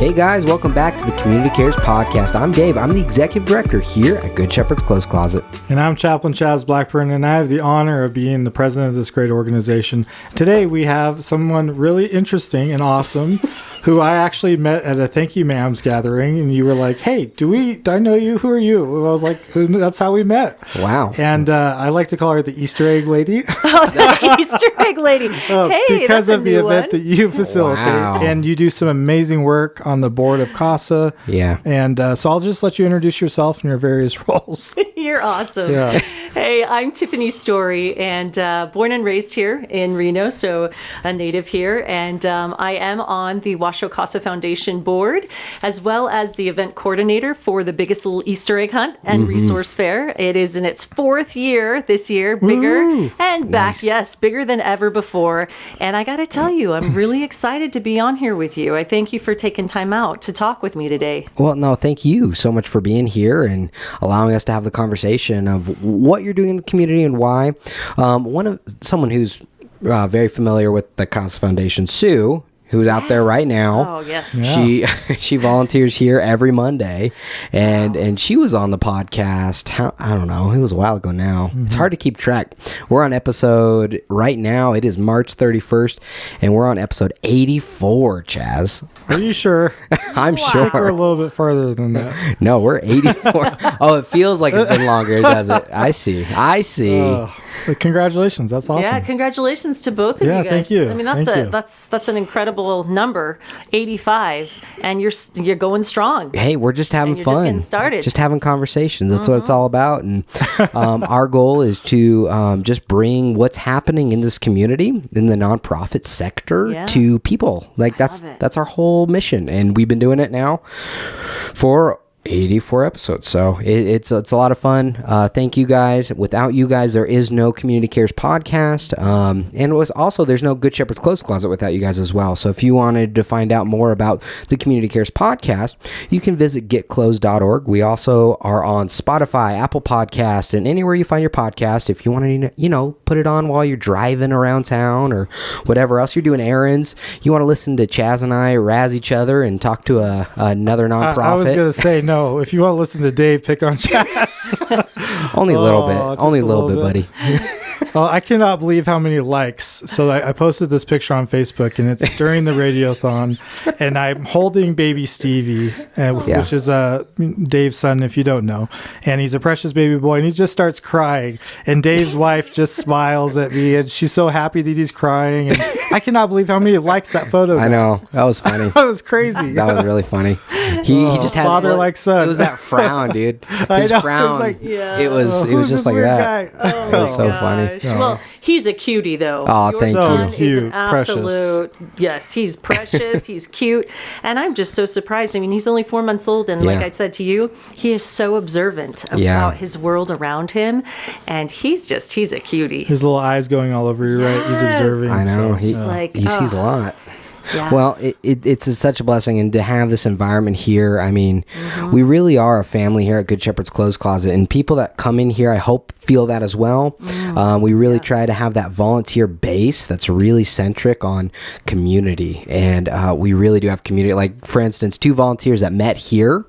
Hey guys, welcome back to the Community Cares Podcast. I'm Dave. I'm the Executive Director here at Good Shepherd's Clothes Closet. And I'm Chaplain Chaz Blackburn, and I have the honor of being the president of this great organization. Today we have someone really interesting and awesome who I actually met at a Thank You Ma'ams gathering, and you were like, hey, do I know you? Who are you? And I was like, that's how we met. Wow. And I like to call her the Easter egg lady. Oh, the Easter egg lady. Hey, because that's of the event that you facilitate. Wow. And you do some amazing work on the board of CASA. Yeah. And so I'll just let you introduce yourself and your various roles. You're awesome. Yeah. Hey, I'm Tiffanie Story, and born and raised here in Reno, so a native here. And I am on the Washoe CASA Foundation board, as well as the event coordinator for the biggest little Easter egg hunt and resource fair. It is in its 4th year this year, bigger and back, Nice. yes, bigger than ever before. And I got to tell you, I'm really excited to be on here with you. I thank you for taking time out to talk with me today. Well, no, thank you so much for being here and allowing us to have the conversation of what you're doing in the community and why. Someone who's very familiar with the CASA Foundation, Sue, who's out there right now. Oh, yes. Yeah. She volunteers here every Monday, and she was on the podcast. I don't know. It was a while ago now. It's hard to keep track. We're on episode right now. It is March 31st, and we're on episode 84. Chaz, Are you sure? I'm Wow. We're a sure. little bit farther than that. No, we're 84. Oh, it feels like it's been longer, does it? I see. Congratulations. That's awesome. Yeah, congratulations to both of Yeah, you guys. thank you. I mean, Thank you. that's an incredible number, 85, and you're going strong. Hey, we're just having And you're fun. just getting started. Just having conversations. That's what it's all about. And our goal is to just bring what's happening in this community, in the nonprofit sector, Yeah. to people. Like love it. that's our whole mission, and we've been doing it now for 84 episodes, so it's a lot of fun. Thank you guys. Without you guys, there is no Community Cares podcast, and it was also there's no Good Shepherd's Clothes Closet without you guys as well. So if you wanted to find out more about the Community Cares podcast, you can visit getclothes.org. We also are on Spotify, Apple Podcasts, and anywhere you find your podcast. If you want to, put it on while you're driving around town or whatever else you're doing errands, you want to listen to Chaz and I razz each other and talk to another nonprofit. I was going to say, no, if you want to listen to Dave pick on Chaz. Only a little bit. just Only a little bit, buddy. I cannot believe how many likes. So I posted this picture on Facebook, and it's during the radiothon, and I'm holding baby Stevie, which is Dave's son, if you don't know. And he's a precious baby boy, and he just starts crying. And Dave's wife just smiles at me, and she's so happy that he's crying. And I cannot believe how many likes that photo got. I know. That was funny. That was crazy. That was really funny. He just had father like son. It was that frown, dude. I His know, it was frown. like, Yeah. It was Who's just this like weird that. guy? Oh, It was so my funny. gosh. Well, he's a cutie, though. Aw, Your thank son you. is Cute, an absolute, yes, he's precious, he's cute, and I'm just so surprised. I mean, he's only 4 months old, and like Yeah. I said to you, he is so observant about Yeah. his world around him, and he's a cutie. His little eyes going all over you, right? He's Yes. observing. I know. It's like, He sees a lot. Yeah. Well, it's such a blessing, and to have this environment here, I mean, we really are a family here at Good Shepherd's Clothes Closet, and people that come in here, I hope, feel that as well. We really try to have that volunteer base that's really centric on community, and we really do have community. Like, for instance, 2 volunteers that met here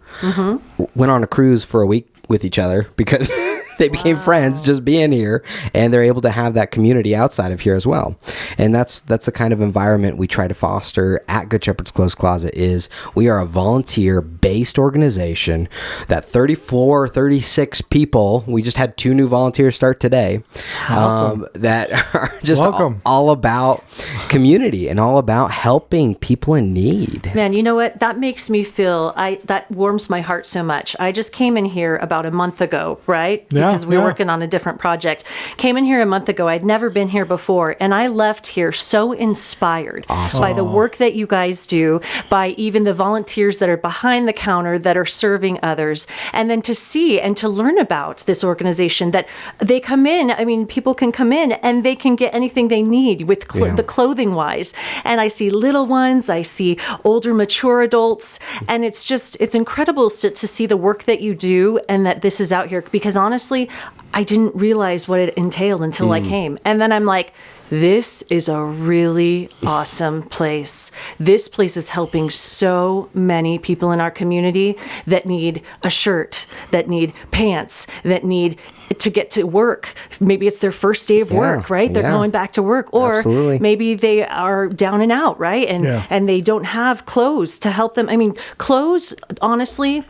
went on a cruise for a week with each other because they became friends just being here, and they're able to have that community outside of here as well. And that's the kind of environment we try to foster at Good Shepherd's Clothes Closet. Is we are a volunteer based organization that 36 people, we just had 2 new volunteers start today, Awesome. that are just Welcome. all about community and all about helping people in need. Man, you know what? That makes me feel, that warms my heart so much. I just came in here about a month ago, right? Yeah, Because we were yeah. working on a different project. Came in here a month ago. I'd never been here before. And I left here so inspired by the work that you guys do, by even the volunteers that are behind the counter that are serving others. And then to see and to learn about this organization that they come in. I mean, people can come in and they can get anything they need with the clothing wise. And I see little ones, I see older, mature adults. And it's incredible to see the work that you do and that this is out here. Because honestly, I didn't realize what it entailed until I came. And then I'm like, this is a really awesome place. This place is helping so many people in our community that need a shirt, that need pants, that need to get to work. Maybe it's their first day of work, right? They're going back to work, or Absolutely. maybe they are down and out, right? And they don't have clothes to help them. I mean, clothes, honestly,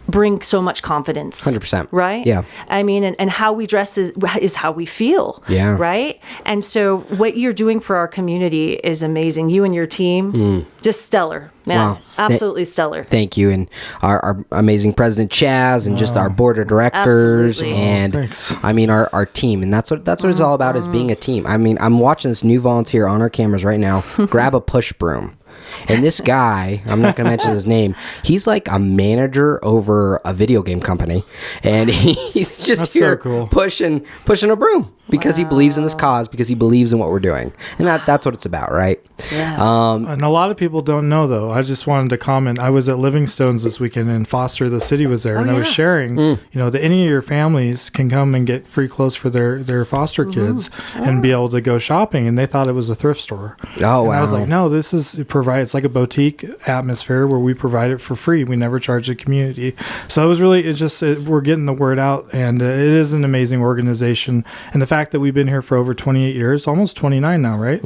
bring so much confidence. 100%. Right? Yeah. I mean, and how we dress is how we feel. Yeah. Right? And so what you're doing for our community is amazing. You and your team, just stellar, man. Wow. Absolutely stellar. Thank you. And our amazing president Chaz, and just our board of directors. Absolutely. And Thanks. I mean, our team. And that's what it's all about, is being a team. I mean, I'm watching this new volunteer on our cameras right now grab a push broom. And this guy, I'm not going to mention his name, he's like a manager over a video game company. And he's just That's here so cool. pushing a broom because he believes in this cause, because he believes in what we're doing. And that's what it's about, right? Yeah. And a lot of people don't know, though. I just wanted to comment. I was at Livingstone's this weekend, and Foster, the city, was there, and I was sharing, that any of your families can come and get free clothes for their foster kids and be able to go shopping. And they thought it was a thrift store. Oh, and I was wow. like, no, this is it's like a boutique atmosphere where we provide it for free. We never charge the community. So it was really, we're getting the word out, and it is an amazing organization. And the fact that we've been here for over 28 years, almost 29 now, right?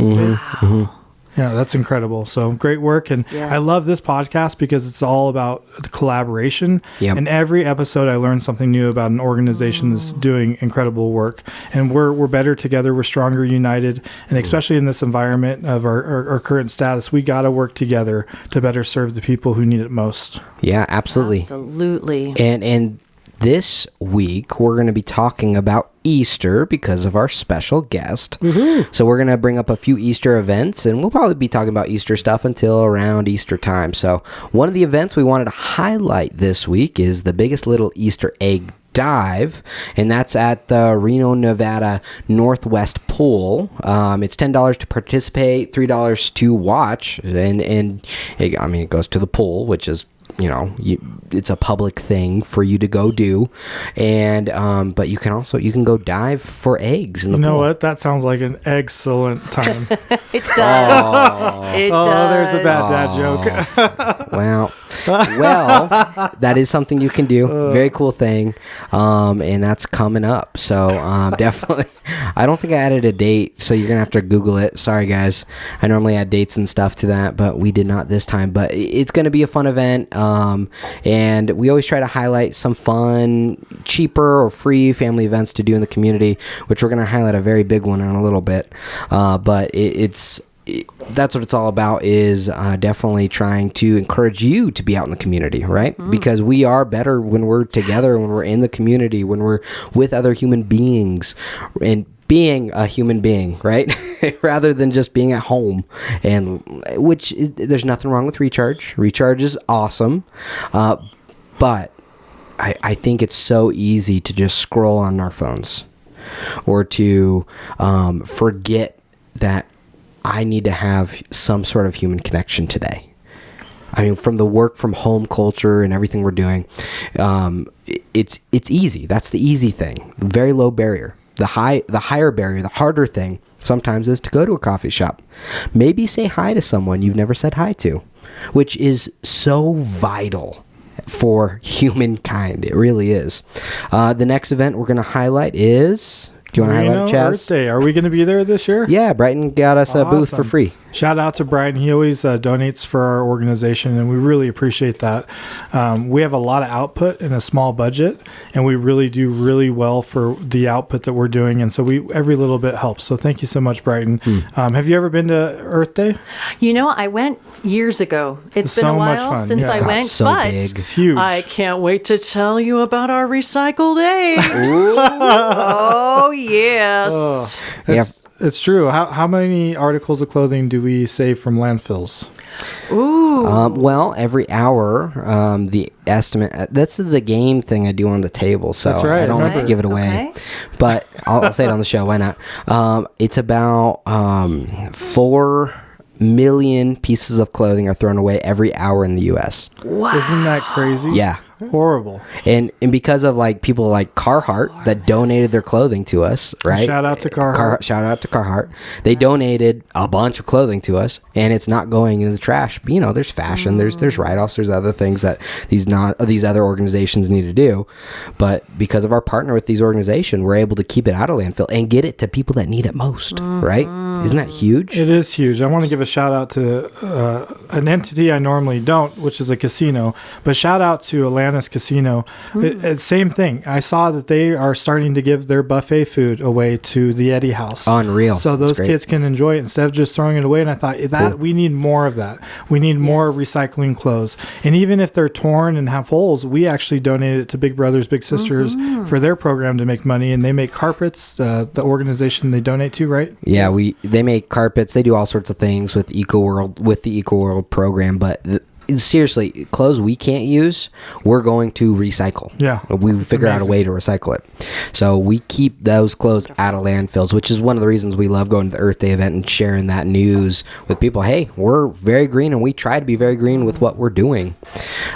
Yeah, that's incredible. So great work. And Yes. I love this podcast because it's all about the collaboration. Yep. And every episode I learn something new about an organization that's doing incredible work. And we're better together. We're stronger united. And especially in this environment of our current status, we got to work together to better serve the people who need it most. Yeah, absolutely. Absolutely. And this week, we're going to be talking about Easter because of our special guest. So we're going to bring up a few Easter events, and we'll probably be talking about Easter stuff until around Easter time. So one of the events we wanted to highlight this week is the Biggest Little Easter Egg Dive, and that's at the Reno, Nevada Northwest Pool. It's $10 to participate, $3 to watch, and it goes to the pool, which is, it's a public thing for you to go do, and but you can go dive for eggs in the pool. You know what? That sounds like an excellent time. It does. It does. There's a bad dad joke. Well, that is something you can do. Very cool thing, and that's coming up. So definitely, I don't think I added a date, so you're gonna have to Google it. Sorry, guys. I normally add dates and stuff to that, but we did not this time. But it's gonna be a fun event, and we always try to highlight some fun, cheaper or free family events to do in the community, which we're gonna highlight a very big one in a little bit. But that's what it's all about, is definitely trying to encourage you to be out in the community, right? Because we are better when we're together, when we're in the community, when we're with other human beings, and being a human being, right? Rather than just being at home. And there's nothing wrong with recharge. Recharge is awesome. But I think it's so easy to just scroll on our phones, or to forget that I need to have some sort of human connection today. I mean, from the work from home culture and everything we're doing, it's easy. That's the easy thing. Very low barrier. The higher barrier, the harder thing sometimes is to go to a coffee shop. Maybe say hi to someone you've never said hi to, which is so vital for humankind. It really is. The next event we're going to highlight is... Do you want to highlight it, Chaz? Earth Day. Are we going to be there this year? Yeah, Brighton got us a booth for free. Shout out to Brian. He always donates for our organization, and we really appreciate that. We have a lot of output in a small budget, and we really do really well for the output that we're doing, and so every little bit helps. So thank you so much, Brighton. Have you ever been to Earth Day? I went years ago. It's been so a much while fun. since Yeah. I went, so but big. It's huge. I can't wait to tell you about our recycled eggs. Oh, yes. It's true. How many articles of clothing do we save from landfills? Ooh. Well, every hour, the estimate, that's the game thing I do on the table, so That's right, I don't like to okay. give it away. Okay. But I'll say it on the show, why not? It's about 4 million pieces of clothing are thrown away every hour in the U.S. Wow. Isn't that crazy? Yeah. Horrible. And because of like people like Carhartt that donated their clothing to us, right? Shout out to Carhartt. Shout out to Carhartt. They donated a bunch of clothing to us, and it's not going into the trash. But, there's fashion, there's write-offs, there's other things that these other organizations need to do. But because of our partner with these organizations, we're able to keep it out of landfill and get it to people that need it most, right? Isn't that huge? It is huge. I want to give a shout out to an entity I normally don't, which is a casino. But shout out to Atlantis Casino. Same thing. I saw that they are starting to give their buffet food away to the Eddie House. Unreal. So those kids can enjoy it instead of just throwing it away. And I thought we need more of that. We need more recycling clothes. And even if they're torn and have holes, we actually donate it to Big Brothers Big Sisters for their program to make money. And they make carpets, the organization they donate to, right? Yeah, they make carpets. They do all sorts of things with the Eco World program, but seriously, clothes we can't use, we're going to recycle. Yeah. We figure out a way to recycle it. So we keep those clothes out of landfills, which is one of the reasons we love going to the Earth Day event and sharing that news with people. Hey, we're very green, and we try to be very green with what we're doing.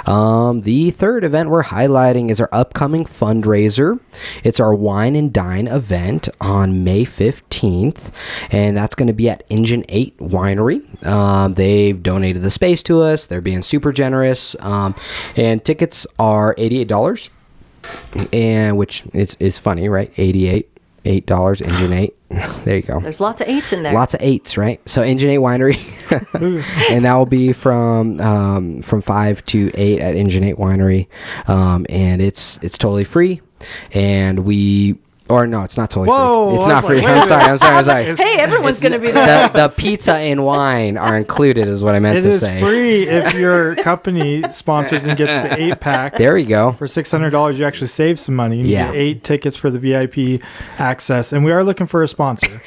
The third event we're highlighting is our upcoming fundraiser. It's our Wine and Dine event on May 15th, and that's going to be at Engine 8 Winery. They've donated the space to us. They're being super generous, and tickets are $88, and which is funny, right? $8 Engine 8. There you go. There's lots of 8s in there. Lots of 8s, right? So Engine 8 Winery, and that will be from 5 to 8 at Engine 8 Winery, and it's totally free, and no, it's not totally free. It's not free. I'm sorry. Hey, everyone's going to be there. The pizza and wine are included, is what I meant to say. It is free if your company sponsors and gets the 8-pack. There you go. For $600, you actually save some money. You Yeah. get 8 tickets for the VIP access, and we are looking for a sponsor.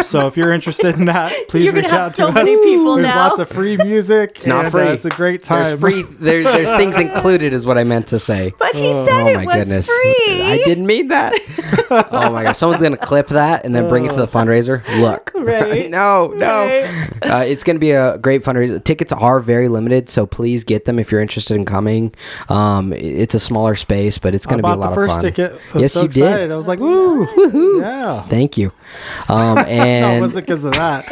So if you're interested in that, please reach out to us. Many people There's now. lots of free music. It's not free. It's a great time. There's free. There's things included, is what I meant to say. But he said it was free. I didn't mean that. Oh my gosh, someone's gonna clip that and then bring it to the fundraiser. Look, Right. no. Right. It's gonna be a great fundraiser. Tickets are very limited, so please get them if you're interested in coming. It's a smaller space, but it's gonna be a lot of fun. I bought the first ticket. I was Yes, so you excited. did. I was like, woo, woohoo! Yeah. Thank you. No, it And wasn't because of that.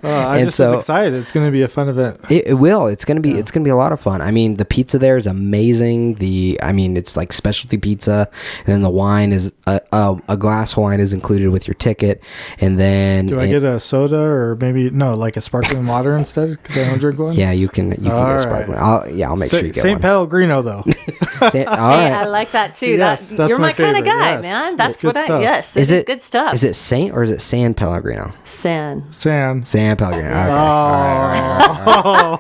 I'm And just so- excited. It's going to be a fun event. it will. It's gonna be a lot of fun. I mean, the pizza there is amazing. It's like specialty pizza, and then the wine is a glass of wine is included with your ticket, and then Do I get a soda or maybe like a sparkling water instead because I don't drink one? Yeah, you can get All a right. sparkling. I'll make sure you get St. one. Pellegrino though. All Hey, right. I like that too. Yes, that's you're my my kind of favorite, guy, yes. man. That's It's good what stuff. yes, Is it is it good stuff. Is it Saint or is it San Pellegrino? San? San. San Pellegrino. Okay. Oh.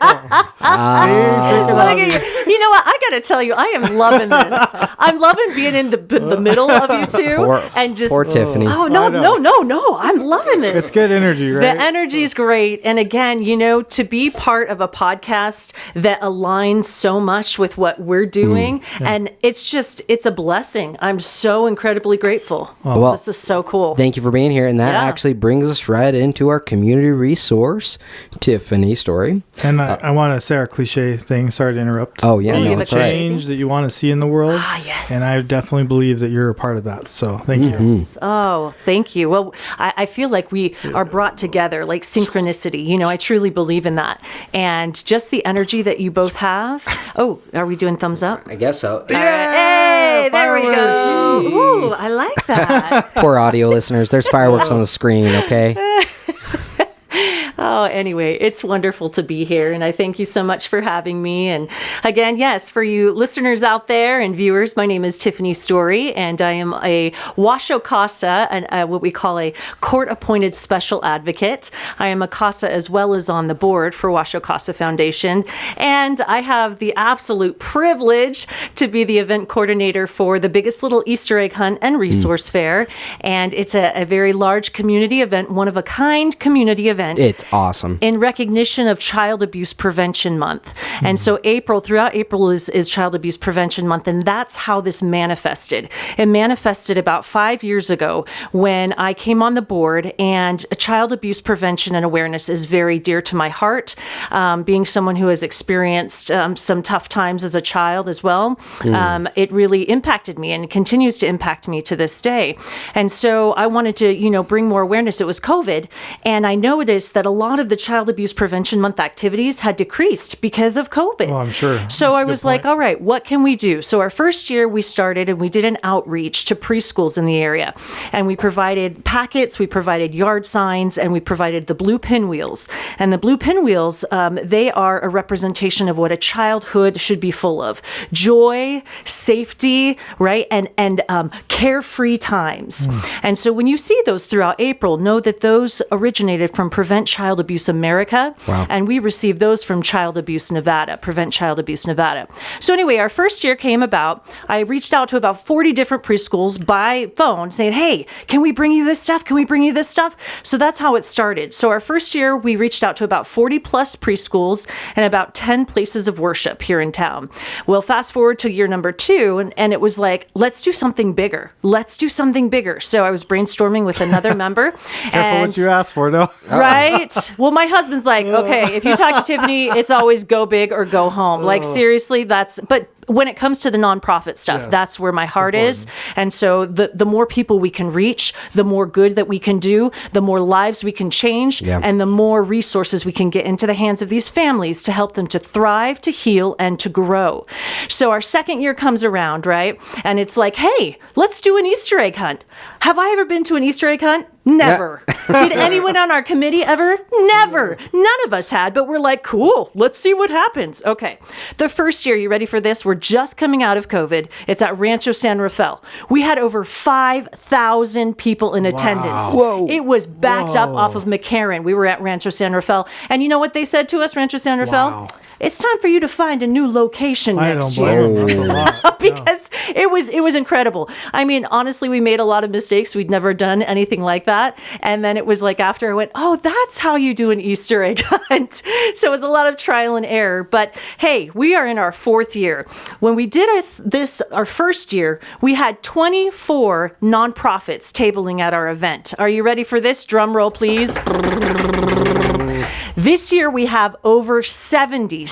Look at you. You know what? I got to tell you, I am loving this. I'm loving being in the middle of you two and just. Poor Tiffany. Oh no! I'm loving this. It's good energy, right? The energy is great. And again, to be part of a podcast that aligns so much with what we're doing, and it's a blessing. I'm so incredibly grateful. Well, This is so cool. Thank you for being here. And that Yeah. actually brings us right into our community resource, Tiffany story. And I want to say our cliche thing. Sorry to interrupt. Oh, yeah. You No, give it's it all right. Change that you want to see in the world. Ah, yes. And I definitely believe that you're a part of that. So thank Mm-hmm. you. Oh, thank you. Well, I feel like we are brought together like synchronicity. I truly believe in that. And just the energy that you both have. Oh, are we doing thumbs up? I guess so. All right. Hey, there we go. Ooh, I like that. Poor audio listeners. There's fireworks on the screen, okay? Oh, anyway, it's wonderful to be here, and I thank you so much for having me. And again, yes, for you listeners out there and viewers, my name is Tiffanie Story, and I am a Washoe CASA, and what we call a court-appointed special advocate. I am a CASA as well as on the board for Washoe CASA Foundation, and I have the absolute privilege to be the event coordinator for the biggest little Easter egg hunt and resource fair, and it's a very large community event, one of a kind community event. It's Awesome. in recognition of Child Abuse Prevention Month. And so throughout April is Child Abuse Prevention Month, and that's how this manifested. It manifested about 5 years ago when I came on the board, and child abuse prevention and awareness is very dear to my heart. Being someone who has experienced some tough times as a child as well, it really impacted me and continues to impact me to this day. And so I wanted to, bring more awareness. It was COVID, and I noticed that a lot of the Child Abuse Prevention Month activities had decreased because of COVID. Oh, I'm sure. So That's I was like, all right, what can we do? So our first year we started and we did an outreach to preschools in the area, and we provided packets, we provided yard signs, and we provided the blue pinwheels. And the blue pinwheels, they are a representation of what a childhood should be full of: joy, safety, right, and carefree times. And so when you see those throughout April, know that those originated from Prevent Child Abuse America, and we received those from Child Abuse Nevada, Prevent Child Abuse Nevada. So anyway, our first year came about. I reached out to about 40 different preschools by phone saying, hey, can we bring you this stuff? Can we bring you this stuff? So that's how it started. So our first year, we reached out to about 40 plus preschools and about 10 places of worship here in town. Well, fast forward to year number 2, and it was like, let's do something bigger. Let's do something bigger. So I was brainstorming with another member. Careful what you ask for, no? Right? Well, my husband's like, okay, if you talk to Tiffany, it's always go big or go home. Like, seriously, but when it comes to the nonprofit stuff, that's where my heart is. And so the more people we can reach, the more good that we can do, the more lives we can change, and the more resources we can get into the hands of these families to help them to thrive, to heal, and to grow. So our second year comes around, right? And it's like, hey, let's do an Easter egg hunt. Have I ever been to an Easter egg hunt? Never. Did anyone on our committee ever? Never. None of us had, but we're like, cool, let's see what happens. Okay. The first year, you ready for this? We're just coming out of COVID. It's at Rancho San Rafael. We had over 5,000 people in attendance. Whoa. It was backed up off of McCarran. We were at Rancho San Rafael. And you know what they said to us, Rancho San Rafael? Wow. It's time for you to find a new location next year. I don't blame them. That's a lot. Because it was incredible. I mean, honestly, we made a lot of mistakes. We'd never done anything like that. And then it was like after I went, oh, that's how you do an Easter egg hunt. So it was a lot of trial and error. But hey, we are in our 4th year. When we did this our first year, we had 24 nonprofits tabling at our event. Are you ready for this? Drum roll, please. This year we have over 70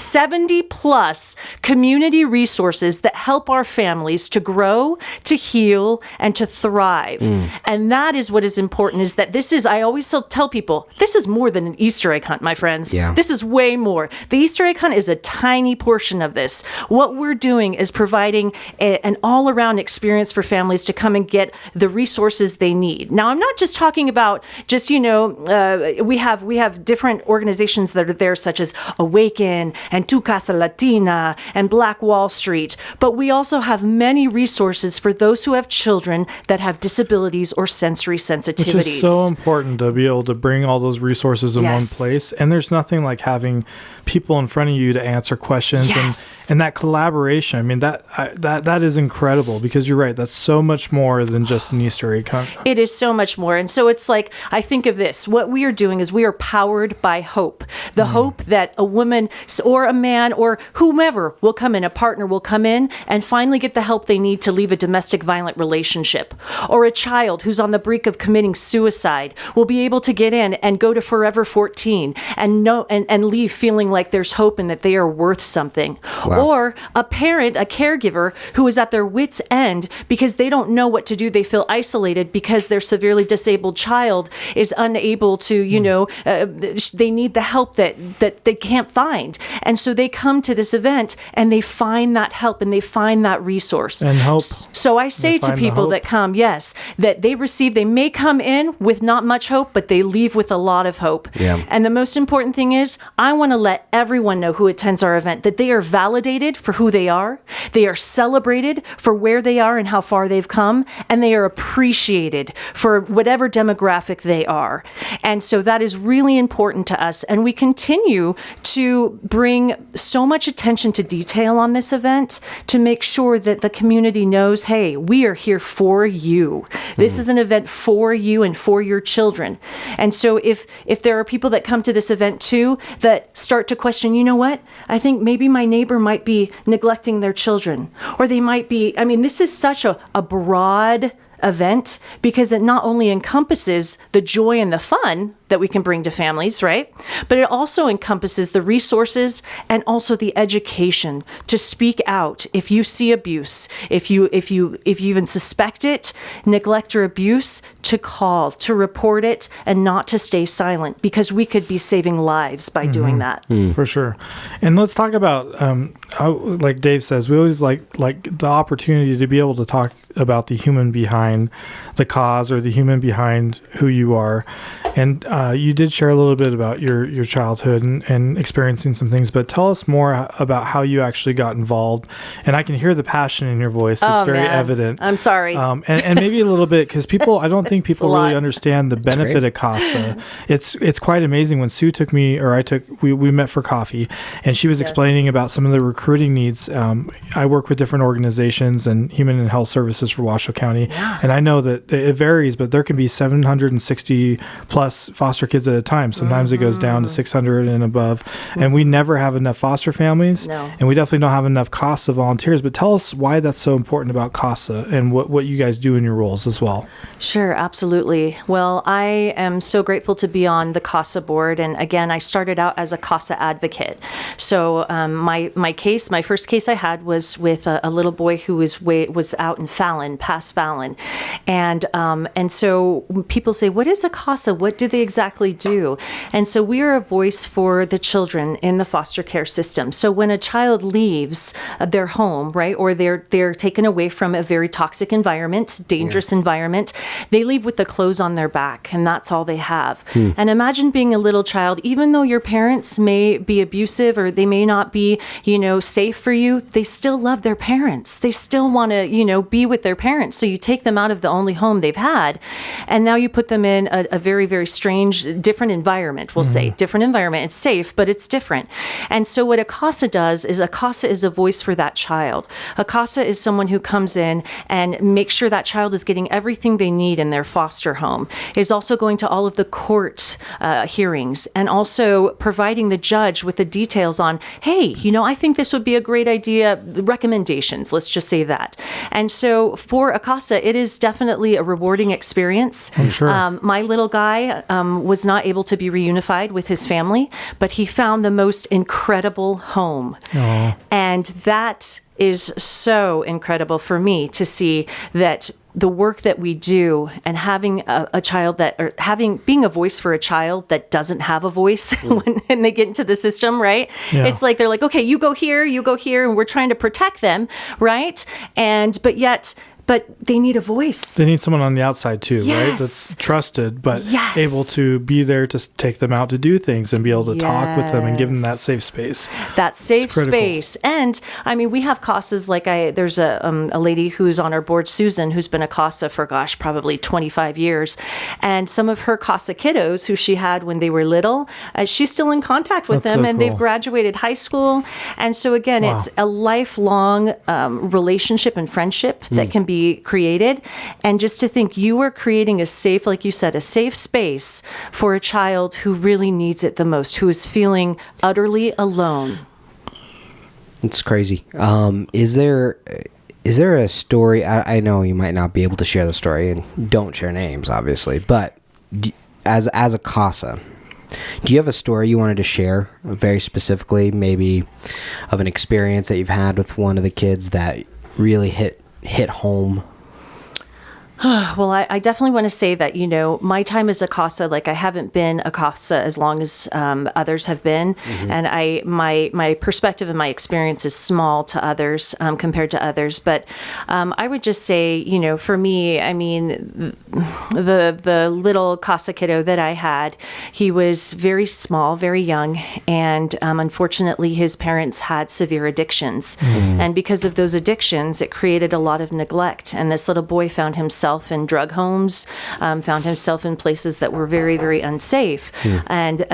plus community resources that help our families to grow, to heal, and to thrive. And that is what is important, is that this is, I always tell people, this is more than an Easter egg hunt, my friends. Yeah. This is way more. The Easter egg hunt is a tiny portion of this. What we're doing is providing an all-around experience for families to come and get the resources they need. Now, I'm not just talking about just, we have different organizations that are there, such as Awaken and Tu Casa Latina and Black Wall Street. But we also have many resources for those who have children that have disabilities or sensory sensitivities. Which is so important to be able to bring all those resources in one place. And there's nothing like having people in front of you to answer questions and that collaboration. I mean, that is incredible, because you're right. That's so much more than just an Easter egg hunt. It is so much more. And so it's like, I think of this. What we are doing is we are powered by hope. The hope that a woman or a man or whomever will come in, a partner will come in and finally get the help they need to leave a domestic violent relationship. Or a child who's on the brink of committing suicide will be able to get in and go to Forever 14 and leave feeling like there's hope and that they are worth something. Wow. Or a parent, a caregiver who is at their wits' end because they don't know what to do. They feel isolated because their severely disabled child is unable to, they need the help that they can't find. And so they come to this event and they find that help and they find that resource. And hope. So I say to people that come, that they may come in with not much hope, but they leave with a lot of hope. Yeah. And the most important thing is, I want to let everyone know who attends our event that they are validated for who they are are celebrated for where they are and how far they've come, and they are appreciated for whatever demographic they are. And so that is really important to us, this. And we continue to bring so much attention to detail on this event to make sure that the community knows, hey, we are here for you. This is an event for you and for your children. And so if there are people that come to this event too that start to question, you know what, I think maybe my neighbor might be neglecting their children, or they might be, I mean, this is such a broad event because it not only encompasses the joy and the fun that we can bring to families, right? But it also encompasses the resources and also the education to speak out if you see abuse, if you even suspect it, neglect or abuse, to call, to report it, and not to stay silent, because we could be saving lives by doing that. For sure. And let's talk about, like Dave says, we always like the opportunity to be able to talk about the human behind the cause or the human behind who you are. And you did share a little bit about your childhood and experiencing some things, but tell us more about how you actually got involved. And I can hear the passion in your voice. It's very evident. I'm sorry. And maybe a little bit, because I don't think people really understand the benefit of CASA. It's quite amazing. When Sue took me, or we met for coffee, and she was explaining about some of the recruiting needs. I work with different organizations and human and health services for Washoe County. Yeah. And I know that it varies, but there can be 760 plus foster kids at a time. Sometimes it goes down to 600 and above. And we never have enough foster families. No. And we definitely don't have enough CASA volunteers. But tell us why that's so important about CASA and what you guys do in your roles as well. Sure, absolutely. Well, I am so grateful to be on the CASA board. And again, I started out as a CASA advocate. So my first case I had was with a little boy who was out in Fallon, past Fallon. And so people say, what is a CASA? What do they exactly do? And so we are a voice for the children in the foster care system. So when a child leaves their home, right, or they're taken away from a very toxic environment, dangerous environment, they leave with the clothes on their back, and that's all they have. And imagine being a little child, even though your parents may be abusive or they may not be, safe for you, they still love their parents. They still want to, be with their parents. So you take them out of the only home they've had, and now you put them in a very, very strange, different environment, we'll say. Different environment. It's safe, but it's different. And so what a CASA does is a CASA is a voice for that child. A CASA is someone who comes in and makes sure that child is getting everything they need in their foster home, is also going to all of the court hearings, and also providing the judge with the details on, hey, I think this would be a great idea, recommendations, let's just say that. And so for a CASA, it is definitely a rewarding experience. I'm sure. My little guy was not able to be reunified with his family, but he found the most incredible home. Aww. And that is so incredible for me to see that the work that we do, and having a child being a voice for a child that doesn't have a voice when they get into the system, right? Yeah. It's like they're like, okay, you go here, and we're trying to protect them, right? But they need a voice. They need someone on the outside too, right? That's trusted, but able to be there to take them out to do things and be able to talk with them and give them that safe space. That safe space. And I mean, we have CASAs there's a lady who's on our board, Susan, who's been a CASA for, probably 25 years. And some of her CASA kiddos who she had when they were little, she's still in contact with them, and they've graduated high school. And so again, it's a lifelong relationship and friendship that can be created. And just to think you are creating a safe, like you said, a safe space for a child who really needs it the most, who is feeling utterly alone. It's crazy. Is there a story? I know you might not be able to share the story, and don't share names, obviously, but as a CASA, do you have a story you wanted to share very specifically, maybe of an experience that you've had with one of the kids that really hit home? Well, I definitely want to say that, my time as a CASA, I haven't been a CASA as long as others have been. Mm-hmm. And my perspective and my experience is small to others compared to others. But I would just say, for me, I mean, the little CASA kiddo that I had, he was very small, very young. And unfortunately, his parents had severe addictions. Mm-hmm. And because of those addictions, it created a lot of neglect. And this little boy found himself himself in drug homes, found himself in places that were very, very unsafe. And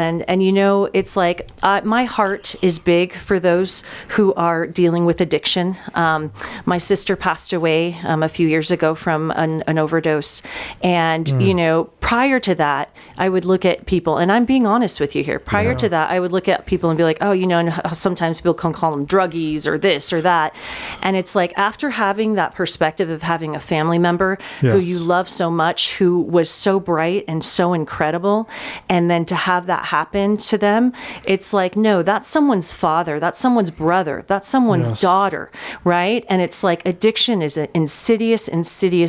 it's like my heart is big for those who are dealing with addiction. My sister passed away a few years ago from an overdose. And, prior to that, I would look at people, and I'm being honest with you here. Prior to that, I would look at people and be like, oh, and sometimes people can call them druggies or this or that. And it's like, after having that perspective of having a family member who you love so much, who was so bright and so incredible, and then to have that happen to them, it's like, no, that's someone's father, that's someone's brother, that's someone's daughter, right? And it's like, addiction is an insidious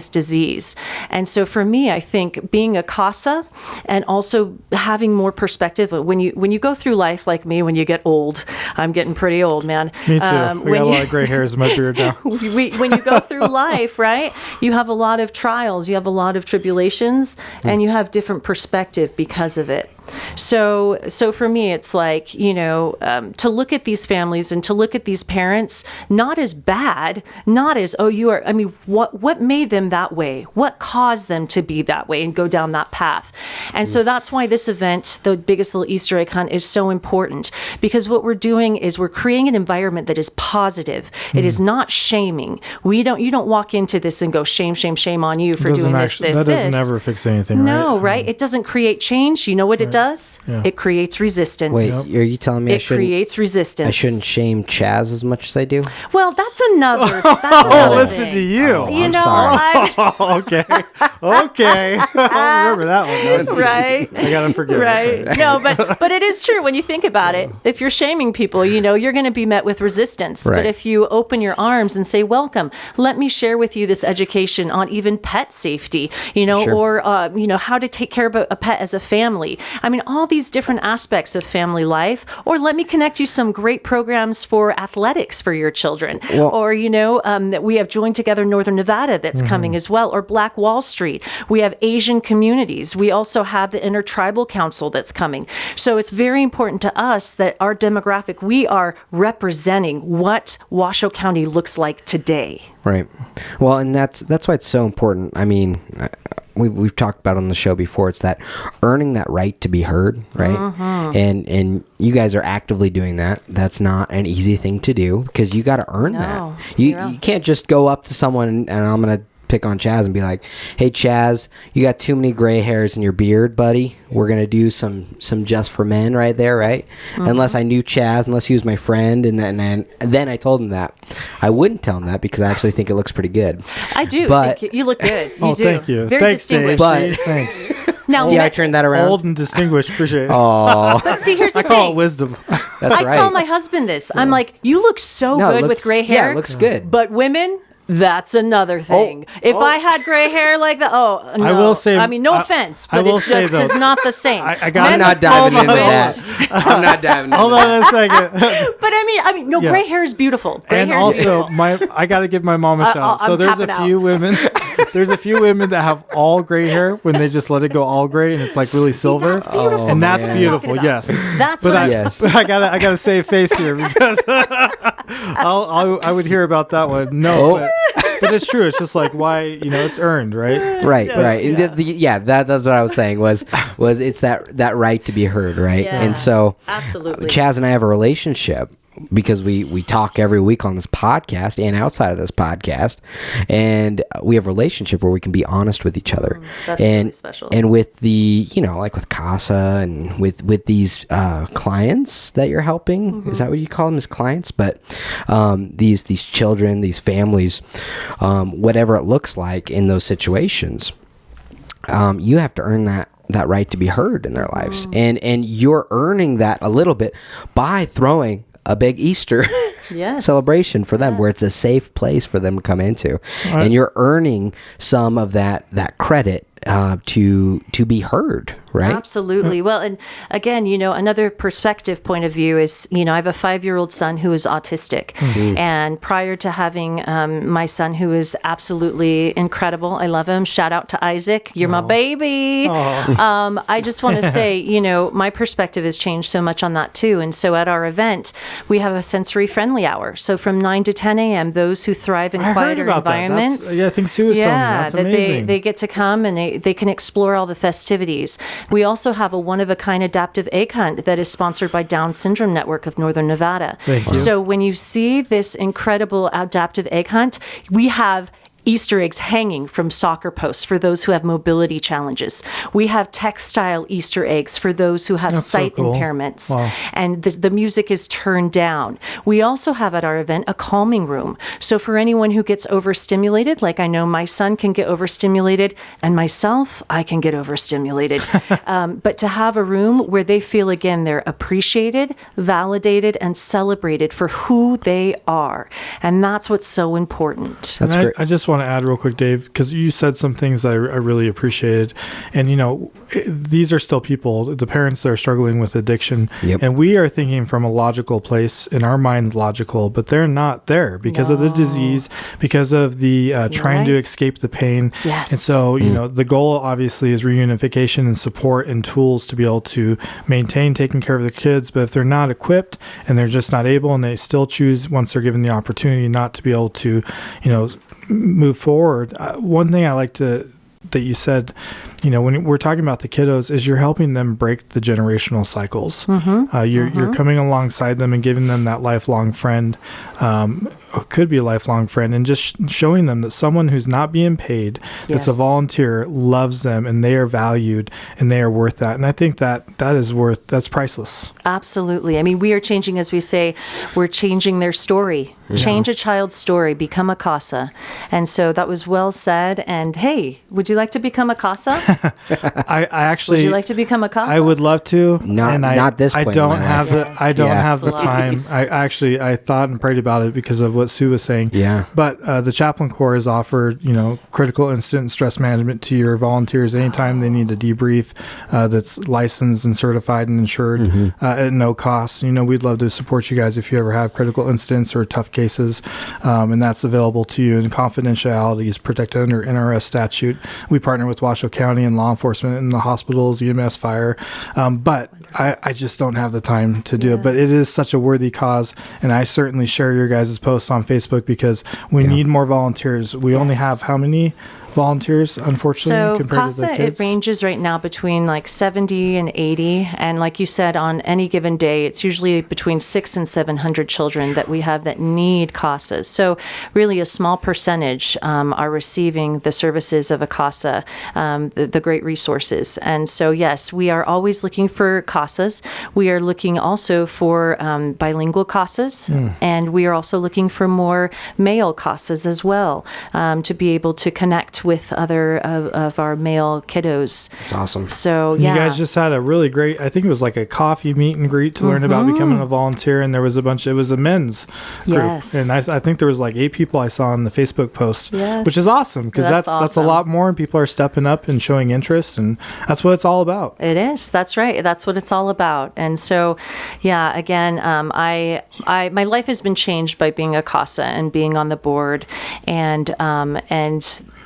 disease. And so for me, I think being a CASA and also having more perspective when you go through life like me, when you get old, I'm getting pretty old, man. Me too. I got a lot of gray hairs in my beard now. When you go through life, right, you have a lot of trials, you have a lot of tribulations, and you have different perspective because of it. So for me, it's like, to look at these families and to look at these parents, not as bad, not as, what made them that way? What caused them to be that way and go down that path? And so that's why this event, the biggest little Easter egg hunt, is so important, because what we're doing is we're creating an environment that is positive. It is not shaming. You don't walk into this and go, shame on you for doing this. That doesn't ever fix anything, right? No, right? It doesn't create change. You know what it does? It creates resistance. Wait, are you telling me it creates resistance? I shouldn't shame Chaz as much as I do? Well, that's another. Listen to you. I'm sorry. Okay. I'll remember that one. Right. I gotta forgive. Right. No, but it is true when you think about it. If you're shaming people, you're going to be met with resistance. Right. But if you open your arms and say, "Welcome, let me share with you this education on even pet safety," or how to take care of a pet as a family. I mean, all these different aspects of family life. Or let me connect you some great programs for athletics for your children. Well, or, that we have Joined Together Northern Nevada that's coming as well. Or Black Wall Street. We have Asian communities. We also have the Intertribal Council that's coming. So it's very important to us that our demographic, we are representing what Washoe County looks like today. Right. Well, and that's why it's so important. I mean, we've talked about on the show before. It's that earning that right to be heard, right? And you guys are actively doing that. That's not an easy thing to do, because you got to earn that. You can't just go up to someone and I'm gonna pick on Chaz and be like, "Hey Chaz, you got too many gray hairs in your beard, buddy. We're gonna do some Just for Men right there, right?" Unless I knew Chaz, unless he was my friend, and then I told him that. I wouldn't tell him that, because I actually think it looks pretty good. I do. But you look good. You do. Thank you. Very Thanks, distinguished. Dave. But Thanks. Now, see, I turned that around. Old and distinguished. Appreciate it. Oh, but see, here's the I thing. call it wisdom. that's I right. tell my husband this. I'm like, you look so No, it good with looks- gray hair. Yeah, it looks good. But women, that's another thing. If I had gray hair like that, no. I will say- I mean, no offense, I but will it say, just though, is not the same. I'm not diving into that. I'm not diving into Hold on a second. But I mean, no, Yeah. gray hair is beautiful. Gray And hair is also, beautiful. I got to give my mom a shout. So I'm there's tapping a few women. There's a few women that have all gray hair when they just let it go all gray and it's like really silver. That's beautiful. And that's man. beautiful. Talking about. Yes. That's But what I'm Yes. I gotta save face here, because I would hear about that one. No, but it's true. It's just like, why, it's earned, right? Right. And that's what I was saying was it's that right to be heard, right? Yeah. And so Absolutely. Chaz and I have a relationship because we talk every week on this podcast and outside of this podcast, and we have a relationship where we can be honest with each other. That's and really special. And with the like with CASA and with these clients that you're helping, is that what you call them, as clients? But these children, these families, whatever it looks like in those situations, you have to earn that right to be heard in their lives, and you're earning that a little bit by throwing a big Easter celebration for them, where it's a safe place for them to come into, and you're earning some of that credit to be heard, right? Absolutely. Well, and again, another perspective point of view is, I have a 5-year-old son who is autistic. And prior to having my son, who is absolutely incredible, I love him. Shout out to Isaac. You're my baby. I just want to say, my perspective has changed so much on that too. And so at our event, we have a sensory friendly hour. So from 9 to 10 a.m., those who thrive in quieter environments. I think Sue was telling me. That's amazing. They get to come and they can explore all the festivities. We also have a one-of-a-kind adaptive egg hunt that is sponsored by Down Syndrome Network of Northern Nevada. Thank you. So when you see this incredible adaptive egg hunt, we have Easter eggs hanging from soccer posts for those who have mobility challenges. We have textile Easter eggs for those who have sight impairments. Wow. And the music is turned down. We also have at our event a calming room. So for anyone who gets overstimulated, like I know my son can get overstimulated, and myself, I can get overstimulated. But to have a room where they feel, again, they're appreciated, validated, and celebrated for who they are. And that's what's so important. That's great. I just want to add real quick, Dave, because you said some things that I really appreciated. And, these are still people, the parents that are struggling with addiction. Yep. And we are thinking from a logical place, in our minds logical, but they're not there because of the disease, because of the trying to escape the pain. Yes. And so, the goal obviously is reunification and support and tools to be able to maintain taking care of the kids. But if they're not equipped and they're just not able, and they still choose, once they're given the opportunity, not to be able to, move forward. One thing I like that you said, when we're talking about the kiddos, is you're helping them break the generational cycles. You're coming alongside them and giving them that lifelong friend, could be a lifelong friend, and just showing them that someone who's not being paid, that's a volunteer, loves them, and they are valued, and they are worth that. And I think that's priceless. Absolutely. I mean, we are changing, as we say, we're changing their story. Change a child's story, become a CASA. And so that was well said. And hey, would you like to become a CASA? I actually. Would you like to become a CASA? I would love to. Not this point. I don't have the time. I thought and prayed about it because of what Sue was saying. Yeah. But the Chaplain Corps has offered, critical incident stress management to your volunteers anytime they need a debrief that's licensed and certified and insured at no cost. We'd love to support you guys if you ever have critical incidents or tough cases, and that's available to you. And confidentiality is protected under NRS statute. We partner with Washoe County and law enforcement and the hospitals, EMS, fire. But I just don't have the time to do it. But it is such a worthy cause, and I certainly share your guys' posts on Facebook because we need more volunteers. We only have how many volunteers, unfortunately, compared to the kids? It ranges right now between like 70 and 80. And like you said, on any given day, it's usually between 600 and 700 children that we have that need CASAs. So really a small percentage are receiving the services of a CASA, the great resources. And so, yes, we are always looking for CASAs. We are looking also for bilingual CASAs. And we are also looking for more male CASAs as well, to be able to connect with other of our male kiddos. That's awesome. So, You guys just had a really great, I think it was like a coffee meet and greet to learn about becoming a volunteer, and there was it was a men's group. Yes. And I think there was like 8 people I saw in the Facebook post, yes. which is awesome because that's a lot more, and people are stepping up and showing interest, and that's what it's all about. It is. That's right. That's what it's all about. And so, yeah, again, my life has been changed by being a CASA and being on the board, and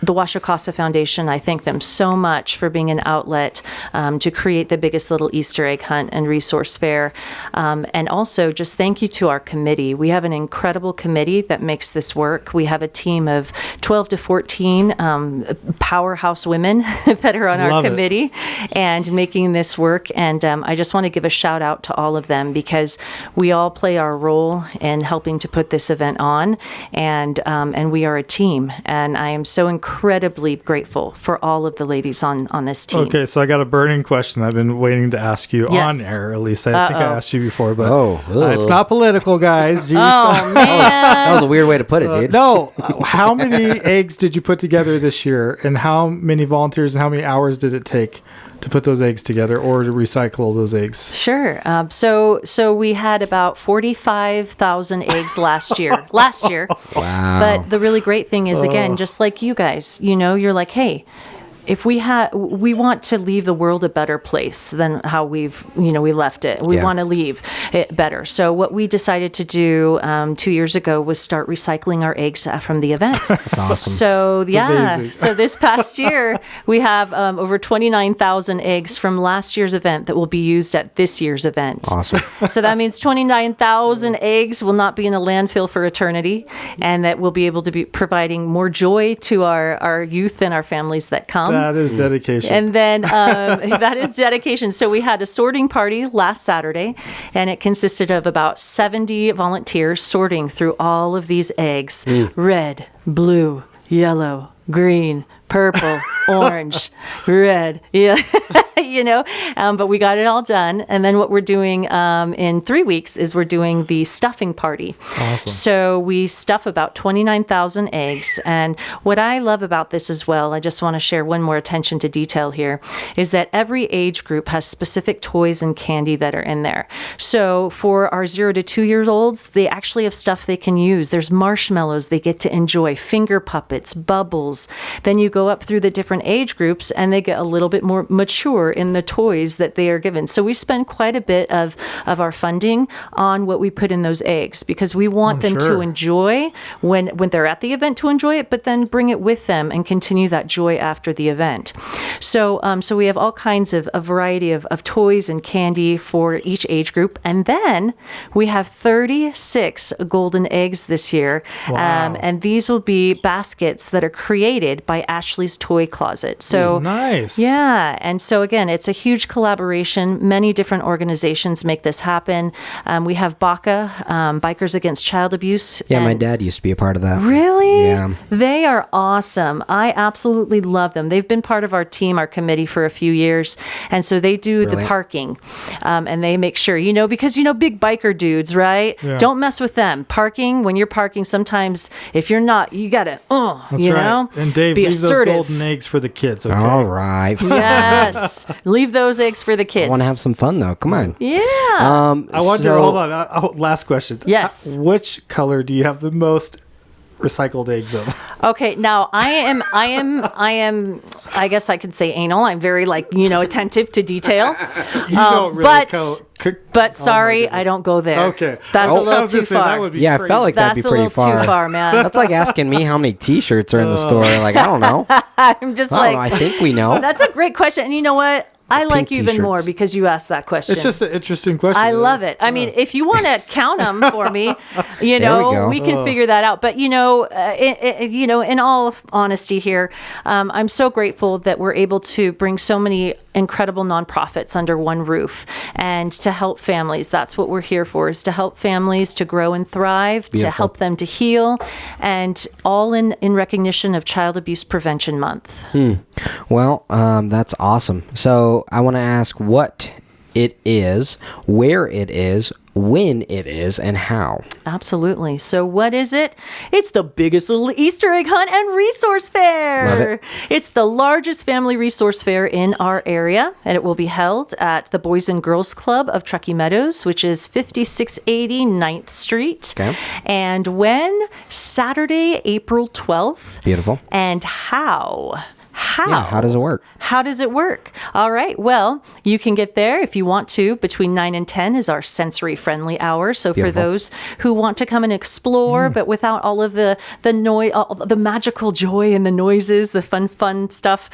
the Washoe CASA Foundation, I thank them so much for being an outlet to create the biggest little Easter egg hunt and resource fair. And also just thank you to our committee. We have an incredible committee that makes this work. We have a team of 12 to 14 powerhouse women that are on our committee and making this work. And I just want to give a shout out to all of them because we all play our role in helping to put this event on. And we are a team. And I am so incredibly grateful for all of the ladies on this team. Okay, so I got a burning question I've been waiting to ask you on air, at least. I think I asked you before, but it's not political, guys. Jeez. Oh, man. That was a weird way to put it, dude. No. How many eggs did you put together this year, and how many volunteers and how many hours did it take to put those eggs together or to recycle those eggs? Sure. So we had about 45,000 eggs last year. Wow. But the really great thing is, again, just like you guys, you're like, hey, we want to leave the world a better place than how we left it. We want to leave it better. So what we decided to do 2 years ago was start recycling our eggs from the event. That's awesome. So amazing. so this past year we have over 29,000 eggs from last year's event that will be used at this year's event. Awesome. So that means 29,000 eggs will not be in a landfill for eternity, and that we'll be able to be providing more joy to our youth and our families that come. That is dedication. And then that is dedication. So we had a sorting party last Saturday, and it consisted of about 70 volunteers sorting through all of these eggs. Red, blue, yellow, green, purple, orange, red. Yeah. But we got it all done. And then what we're doing in 3 weeks is we're doing the stuffing party. Awesome. So we stuff about 29,000 eggs. And what I love about this as well, I just want to share one more attention to detail here, is that every age group has specific toys and candy that are in there. So for our 0 to 2 year olds, they actually have stuff they can use. There's marshmallows they get to enjoy, finger puppets, bubbles. Then you go up through the different age groups and they get a little bit more mature in the toys that they are given. So we spend quite a bit of our funding on what we put in those eggs, because we want them to enjoy when they're at the event, to enjoy it, but then bring it with them and continue that joy after the event. So we have all kinds of a variety of toys and candy for each age group. And then we have 36 golden eggs this year. Wow. And these will be baskets that are created by Ashley's Toy Closet. So nice. Yeah. And so again, it's a huge collaboration. Many different organizations make this happen. We have BACA, Bikers Against Child Abuse. Yeah, my dad used to be a part of that. Really? Yeah. They are awesome. I absolutely love them. They've been part of our team, our committee, for a few years. And so they do the parking. And they make sure, because, big biker dudes, right? Yeah. Don't mess with them. Parking, when you're parking, sometimes if you're not, you got to, That's right. And Dave, be leave assertive. those golden eggs for the kids, okay? All right. Yes. Leave those eggs for the kids. I want to have some fun, though. Come on. Yeah. I wonder, hold on, last question. Yes. Which color do you have the most recycled eggs of? Okay, now I am, I guess I could say anal. I'm very attentive to detail. You don't really But sorry, I don't go there. Okay. That's a little too far. That would be Yeah, I crazy. felt like that'd That's be a pretty little far. too far, man. That's like asking me how many T-shirts are in the store. Like, I don't know. I'm just I don't know. I think we know. That's a great question. And you know what? I like you even T-shirts. more because you asked that question. It's just an interesting question. I love it. I mean, if you want to count them for me, go. we can figure that out. But in all honesty here, I'm so grateful that we're able to bring so many incredible nonprofits under one roof and to help families. That's what we're here for, is to help families to grow and thrive, to help them to heal, and all in recognition of Child Abuse Prevention Month. Well, that's awesome. So I want to ask what it is, where it is, when it is, and how. Absolutely. So what is it? It's the biggest little Easter egg hunt and resource fair. Love it. It's the largest family resource fair in our area, and it will be held at the Boys and Girls Club of Truckee Meadows, which is 5680 9th Street. Okay. And when? Saturday, April 12th. Beautiful. And how? Yeah, how does it work? How does it work? All right. Well, you can get there if you want to. Between 9 and 10 is our sensory-friendly hour. So for those who want to come and explore, but without all of the noise, all the magical joy and the noises, the fun stuff,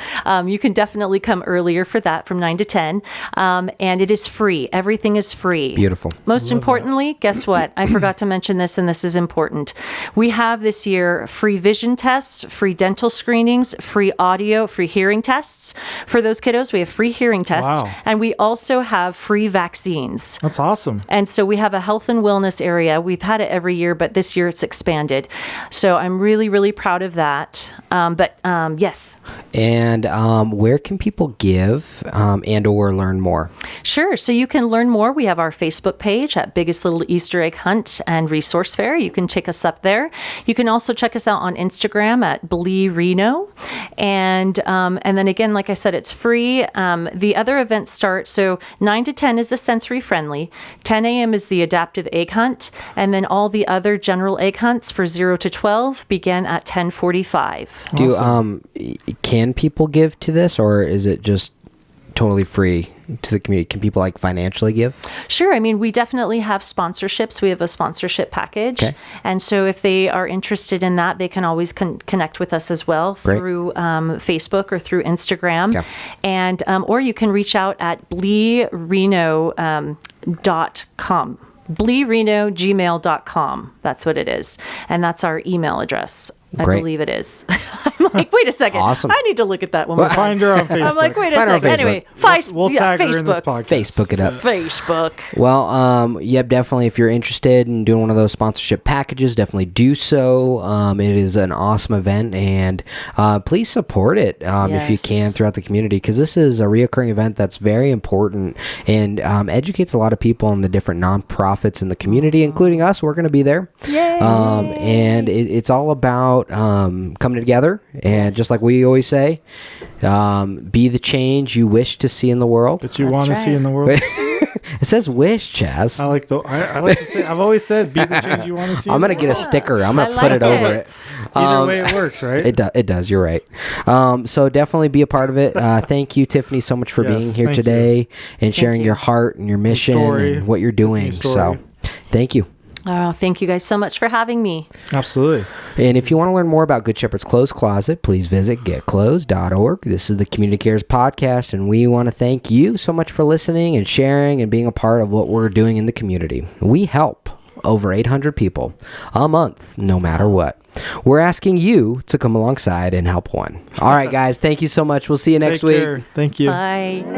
you can definitely come earlier for that from 9 to 10. And it is free. Everything is free. Beautiful. Most importantly, guess what? I forgot to mention this, and this is important. We have this year free vision tests, free dental screenings, free audio, free hearing tests. For those kiddos, we have free hearing tests. Wow. And we also have free vaccines. That's awesome. And so we have a health and wellness area. We've had it every year, but this year it's expanded. So I'm really, really proud of that. Yes. And where can people give and or learn more? Sure. So you can learn more. We have our Facebook page at Biggest Little Easter Egg Hunt and Resource Fair. You can check us up there. You can also check us out on Instagram at Blee Reno. And then again, like I said, it's free. The other events start, so 9 to 10 is the sensory friendly. 10 a.m. is the adaptive egg hunt. And then all the other general egg hunts for 0 to 12 begin at 10:45. Can people give to this, or is it just totally free to the community? Can people like financially give? Sure. I mean, we definitely have sponsorships. We have a sponsorship package. Okay. And so if they are interested in that, they can always connect with us as well through Facebook or through Instagram. Okay. And or you can reach out at bleereno.com. bleereno@gmail.com. That's what it is. And that's our email address. I believe it is. I'm like, wait a second. Awesome. I need to look at that one more time. Find her on Facebook. I'm like, wait a second. Anyway, we'll tag her in this podcast. Facebook it up. Facebook. Well, definitely. If you're interested in doing one of those sponsorship packages, definitely do so. It is an awesome event, and please support it if you can throughout the community, because this is a reoccurring event that's very important and educates a lot of people on the different nonprofits in the community, including us. We're going to be there. Yay! And it's all about coming together, and just like we always say, be the change you wish to see in the world. That you want to see in the world. It says wish, Chaz. I like to say, I've always said, be the change you want to see. I'm going to get a sticker. I'm going to put it over it. Either way it works, right? It does. You're right. So definitely be a part of it. Thank you, Tiffanie, so much for being here today and sharing your heart and your mission and what you're doing. So thank you. Oh, thank you guys so much for having me. Absolutely. And if you want to learn more about Good Shepherd's Clothes Closet, please visit getclothes.org. This is the Community Cares Podcast, and we want to thank you so much for listening and sharing and being a part of what we're doing in the community. We help over 800 people a month, no matter what. We're asking you to come alongside and help one. All right, guys. Thank you so much. We'll see you next week. Thank you. Bye.